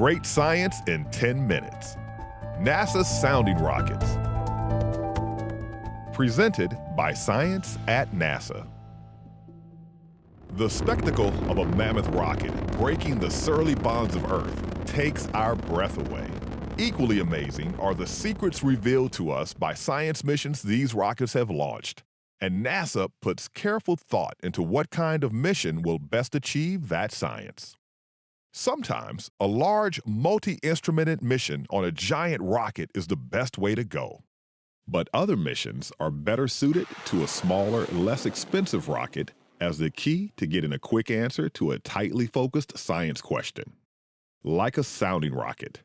Great science in 10 minutes. NASA's sounding rockets. Presented by Science at NASA. The spectacle of a mammoth rocket breaking the surly bonds of Earth takes our breath away. Equally amazing are the secrets revealed to us by science missions these rockets have launched. And NASA puts careful thought into what kind of mission will best achieve that science. Sometimes a large, multi-instrumented mission on a giant rocket is the best way to go. But other missions are better suited to a smaller, less expensive rocket as the key to getting a quick answer to a tightly focused science question. Like a sounding rocket.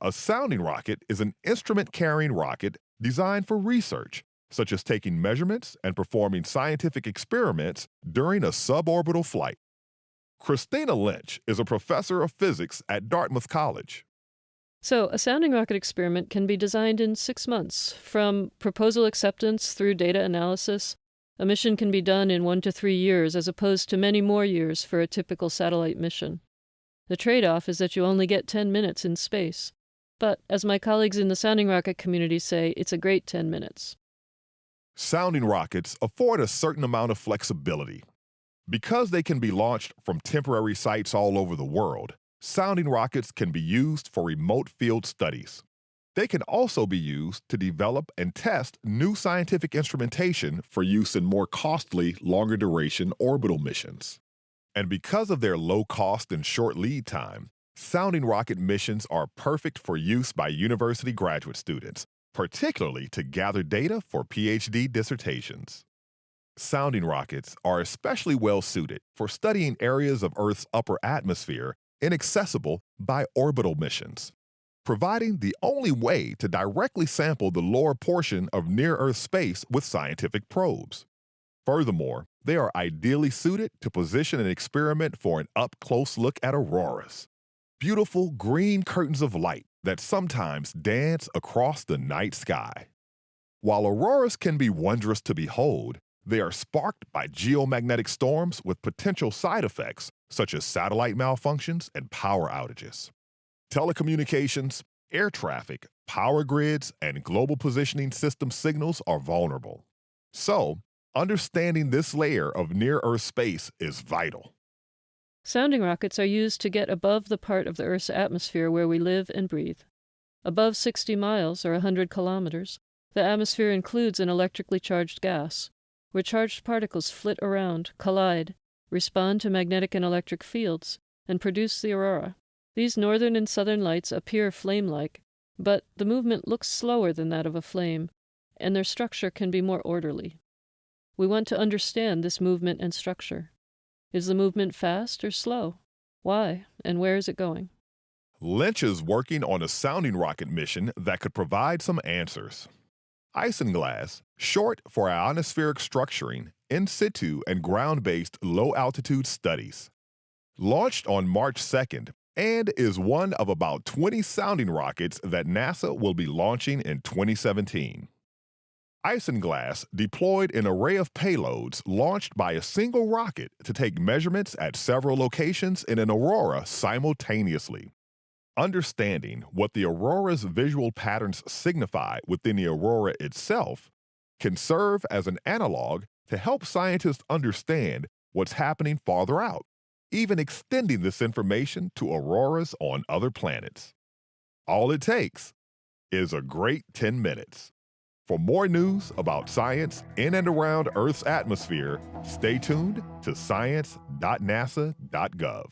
A sounding rocket is an instrument-carrying rocket designed for research, such as taking measurements and performing scientific experiments during a suborbital flight. Christina Lynch is a professor of physics at Dartmouth College. So, a sounding rocket experiment can be designed in 6 months. From proposal acceptance through data analysis, a mission can be done in 1 to 3 years as opposed to many more years for a typical satellite mission. The trade-off is that you only get 10 minutes in space. But, as my colleagues in the sounding rocket community say, it's a great 10 minutes. Sounding rockets afford a certain amount of flexibility. Because they can be launched from temporary sites all over the world, sounding rockets can be used for remote field studies. They can also be used to develop and test new scientific instrumentation for use in more costly, longer duration orbital missions. And because of their low cost and short lead time, sounding rocket missions are perfect for use by university graduate students, particularly to gather data for PhD dissertations. Sounding rockets are especially well suited for studying areas of Earth's upper atmosphere inaccessible by orbital missions, providing the only way to directly sample the lower portion of near-Earth space with scientific probes. Furthermore, they are ideally suited to position an experiment for an up-close look at auroras, beautiful green curtains of light that sometimes dance across the night sky. While auroras can be wondrous to behold, they are sparked by geomagnetic storms with potential side effects such as satellite malfunctions and power outages. Telecommunications, air traffic, power grids, and global positioning system signals are vulnerable. So, understanding this layer of near-Earth space is vital. Sounding rockets are used to get above the part of the Earth's atmosphere where we live and breathe. Above 60 miles, or 100 kilometers, the atmosphere includes an electrically charged gas, where charged particles flit around, collide, respond to magnetic and electric fields, and produce the aurora. These northern and southern lights appear flame-like, but the movement looks slower than that of a flame, and their structure can be more orderly. We want to understand this movement and structure. Is the movement fast or slow? Why, and where is it going? Lynch is working on a sounding rocket mission that could provide some answers. Isinglass, short for ionospheric structuring, in situ and ground-based low-altitude studies. Launched on March 2nd and is one of about 20 sounding rockets that NASA will be launching in 2017. Isinglass deployed an array of payloads launched by a single rocket to take measurements at several locations in an aurora simultaneously. Understanding what the aurora's visual patterns signify within the aurora itself can serve as an analog to help scientists understand what's happening farther out, even extending this information to auroras on other planets. All it takes is a great 10 minutes. For more news about science in and around Earth's atmosphere, stay tuned to science.nasa.gov.